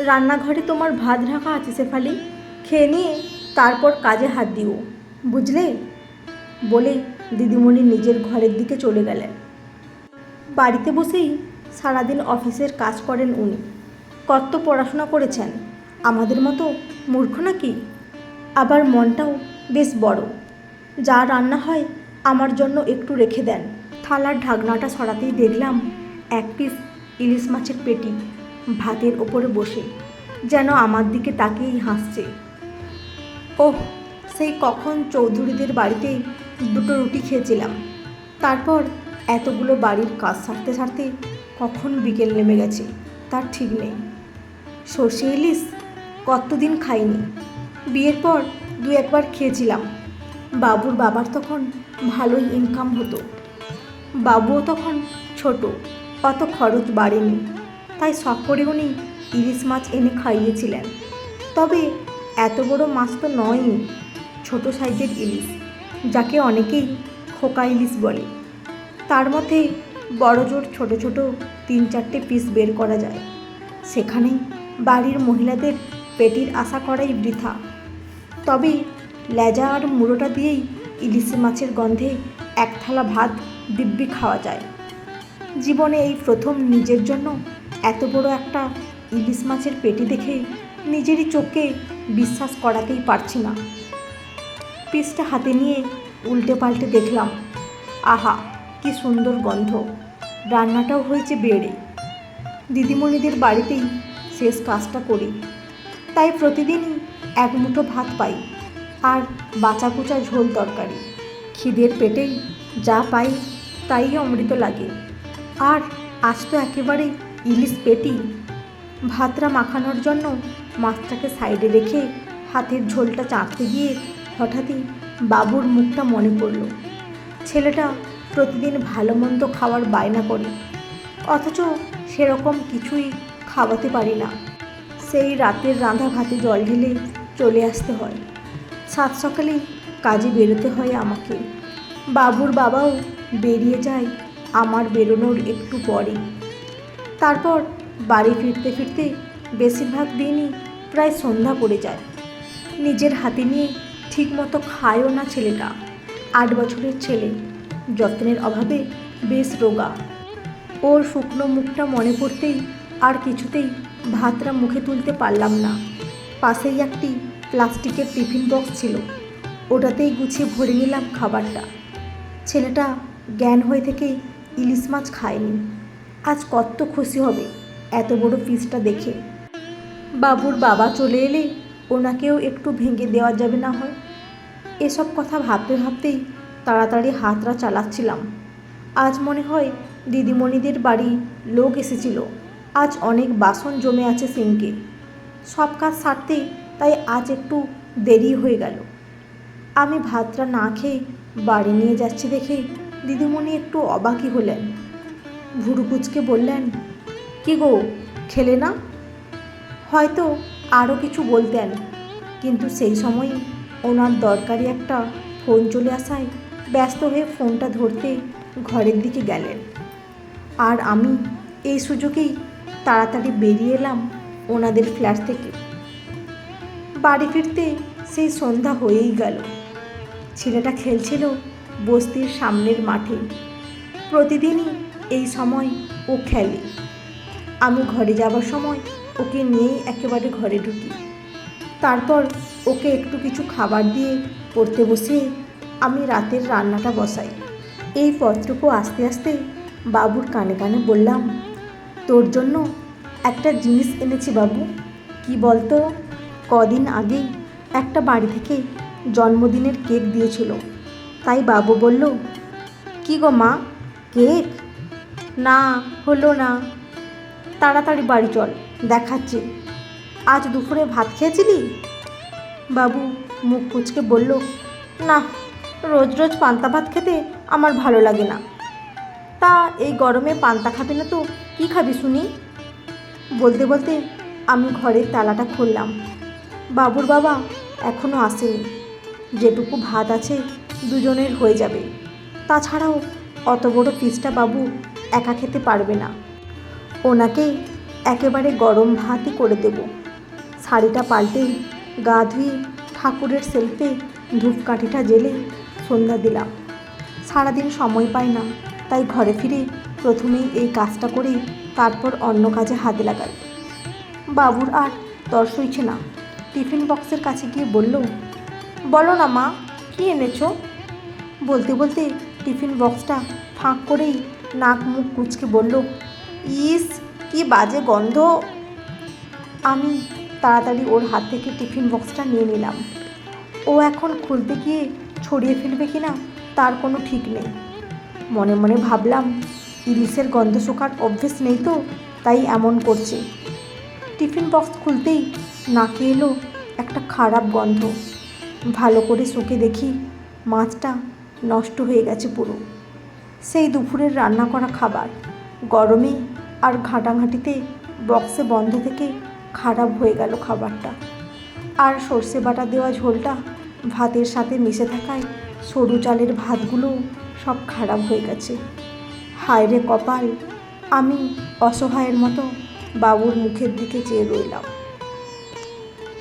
রান্নাঘরে তোমার ভাত রাখা আছে শেফালি, খেয়ে নিয়ে তারপর কাজে হাত দিও, বুঝলে? বলে দিদিমণি নিজের ঘরের দিকে চলে গেলেন। বাড়িতে বসেই সারাদিন অফিসের কাজ করেন উনি। কত পড়াশোনা করেছেন, আমাদের মতো মূর্খ নাকি? আবার মনটাও বেশ বড়। যা রান্না হয় আমার জন্য একটু রেখে দেন। থালার ঢাকনাটা সরাতেই দেখলাম এক পিস ইলিশ মাছের পেটি ভাতের ওপরে বসে যেন আমার দিকে তাকিয়েই হাসছে। ওহ, সেই কখন চৌধুরীদের বাড়িতে দুটো রুটি খেয়েছিলাম, তারপর এতগুলো বাড়ির কাজ সারতে সারতে কখন বিকেল নেমে গেছে তার ঠিক নেই। সর্ষে ইলিশ কতদিন খাইনি, বিয়ের পর দু একবার খেয়েছিলাম। বাবুর বাবার তখন ভালোই ইনকাম হতো, বাবুও তখন ছোট, অত খরচ বাড়েনি, তাই শখ করে উনি ইলিশ মাছ এনে খাইয়েছিলেন। তবে এত বড় মাছ তো নয়ই, ছোট সাইজের ইলিশ, যাকে অনেকেই খোকা ইলিশ বলে। তার মধ্যে বড় জোর ছোট ছোট 3-4টে পিস বের করা যায়। সেখানেই বাড়ির মহিলাদের পেটির আশা করাই বৃথা। তবে লেজা আর মুড়োটা দিয়েই ইলিশ মাছের গন্ধে এক থালা ভাত দিব্যি খাওয়া যায়। জীবনে এই প্রথম নিজের জন্য এত বড় একটা ইলিশ মাছের পেটি দেখে নিজেরই চোখকে বিশ্বাস করাতেই পারছি না। পিসটা হাতে নিয়ে উল্টে পাল্টে দেখলাম, আহা কি সুন্দর গন্ধ! রান্নাটাও হয়েছে বেড়ে। দিদিমণিদের বাড়িতেই শেষ কাজটা করি, তাই প্রতিদিনই এক মুঠো ভাত পাই আর বাঁচা কুচা ঝোল তরকারি। খিদের পেটেই যা পাই তাই অমৃত লাগে। আর আজ তো একেবারে ইলিশ পেটি। ভাতটা মাখানোর জন্য মাছটাকে সাইডে রেখে হাতের ঝোলটা চাটতে গিয়ে হঠাৎই বাবুর মুখটা মনে পড়ল। ছেলেটা প্রতিদিন ভালো মন্দ খাওয়ার বায়না করে, অথচ সেরকম কিছুই খাওয়াতে পারি না। সেই রাতের রাঁধা ভাতে জল ঢেলে চলে আসতে হয়, সাত সকালেই কাজে বেরোতে হয় আমাকে। বাবুর বাবাও বেরিয়ে যায় আমার বেরোনোর একটু পরে। তারপর বাড়ি ফিরতে ফিরতে বেশিরভাগ দিনই প্রায় সন্ধ্যা পড়ে যায়। নিজের হাতে নিয়ে ঠিকমতো খায়ও না ছেলেটা। 8 বছরের ছেলে, যত্নের অভাবে বেশ রোগা। ওর শুকনো মুখটা মনে পড়তেই আর কিছুতেই ভাতটা মুখে তুলতে পারলাম না। পাশেই একটি প্লাস্টিকের টিফিন বক্স ছিল, ওটাতেই গুছিয়ে ভরে নিলাম খাবারটা। ছেলেটা জ্ঞান হয়ে থেকেই ইলিশ মাছ খায়নি, আজ কত খুশি হবে এত বড় পিসটা দেখে। বাবুর বাবা চলে এলে ওনাকেও একটু ভেঙে দেওয়া যাবে না হয়। এসব কথা ভাবতে ভাবতেই তাড়াতাড়ি হাতটা চালাচ্ছিলাম। আজ মনে হয় দিদিমণিদের বাড়ি লোক এসেছিল, আজ অনেক বাসন জমে আছে সিঙ্কে। সব কাজ সারতে তাই আজ একটু দেরি হয়ে গেল। আমি ভাতটা না খেয়ে বাড়ি নিয়ে যাচ্ছি দেখে দিদিমণি একটু অবাকই হলেন। ভুরু কুঁচকে বললেন, কি গো, খেলে না? হয়তো আরও কিছু বলতেন, কিন্তু সেই সময়ই ওনার দরকারি একটা ফোন চলে আসায় ব্যস্ত হয়ে ফোনটা ধরতে ঘরের দিকে গেলেন। আর আমি এই সুযোগেই তাড়াতাড়ি বেরিয়ে এলাম ওনাদের ফ্ল্যাট থেকে। বাড়ি ফিরতে সেই সন্ধ্যা হয়েই গেল। ছেলেটা খেলছিল বস্তির সামনের মাঠে। প্রতিদিনই এই সময় ও খেলে। আমি ঘরে যাবার সময় ওকে নিয়েই একেবারে ঘরে ঢুকি। তারপর ওকে একটু কিছু খাবার দিয়ে পড়তে বসিয়ে আমি রাতের রান্নাটা বসাই। এই পত্রকও আস্তে আস্তে বাবুর কানে কানে বললাম, তোর জন্য একটা জিনিস এনেছি বাবু। কি বলতো, কদিন আগেই একটা বাড়ি থেকে জন্মদিনের কেক দিয়েছিল, তাই বাবু বলল, কি গো মা, কেক? না, হলো না। তাড়াতাড়ি বাড়ি চল, দেখাচ্ছি। আজ দুপুরে ভাত খেয়েছিলি? বাবু মুখ কুঁচকে বলল, না, রোজ রোজ পান্তা ভাত খেতে আমার ভালো লাগে না। তা এই গরমে পান্তা খাবি না তো কী খাবি শুনি? বলতে বলতে আমি ঘরের তালাটা খুললাম। বাবুর বাবা এখনও আসেনি। যেটুকু ভাত আছে দুজনের হয়ে যাবে। তাছাড়াও অত বড় পিসটা বাবু একা খেতে পারবে না। ওনাকে একেবারে গরম ভাতই করে দেব। শাড়িটা পাল্টে গা ধুয়ে ঠাকুরের সেলফে ধূপকাঠিটা জ্বেলে সন্ধ্যা দিলাম। সারাদিন সময় পাই না, তাই ঘরে ফিরে প্রথমেই এই কাজটা করে তারপর অন্য কাজে হাত লাগাই। বাবুর আর তর সইছে না। টিফিন বক্সের কাছে গিয়ে বলল, বলো না মা, কী এনেছো? বলতে বলতে টিফিন বক্সটা ফাঁক করেই নাক মুখ কুঁচকে বলল, ইস কি বাজে গন্ধ। আমি তাড়াতাড়ি ওর হাত থেকে টিফিন বক্সটা নিয়ে নিলাম। ও এখন খুলতে গিয়ে ছড়িয়ে ফেলবে কি না তার কোনো ঠিক নেই। মনে মনে ভাবলাম, ইলিশের গন্ধ শোকার অভ্যেস নেই তো, তাই এমন করছে। টিফিন বক্স খুলতেই নাকে এলো একটা খারাপ গন্ধ। ভালো করে শুকে দেখি মাছটা নষ্ট হয়ে গেছে পুরো। সেই দুপুরের রান্না করা খাবার গরমে আর ঘাঁটাঘাঁটিতে বক্সে বন্ধ থেকে খারাপ হয়ে গেল খাবারটা। আর সর্ষে বাটা দেওয়া ঝোলটা ভাতের সাথে মিশে থাকায় সরু চালের ভাতগুলো সব খারাপ হয়ে গেছে। হায় রে কপাল! আমি অসহায়ের মতো বাবুর মুখের দিকে চেয়ে রইলাম।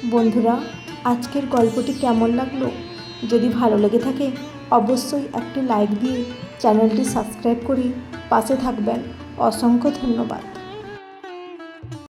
বন্ধুরা, আজকের গল্পটি কেমন লাগলো? যদি ভালো লেগে থাকে অবশ্যই একটি লাইক দিয়ে চ্যানেলটি সাবস্ক্রাইব করে পাশে থাকবেন। অসংখ্য ধন্যবাদ।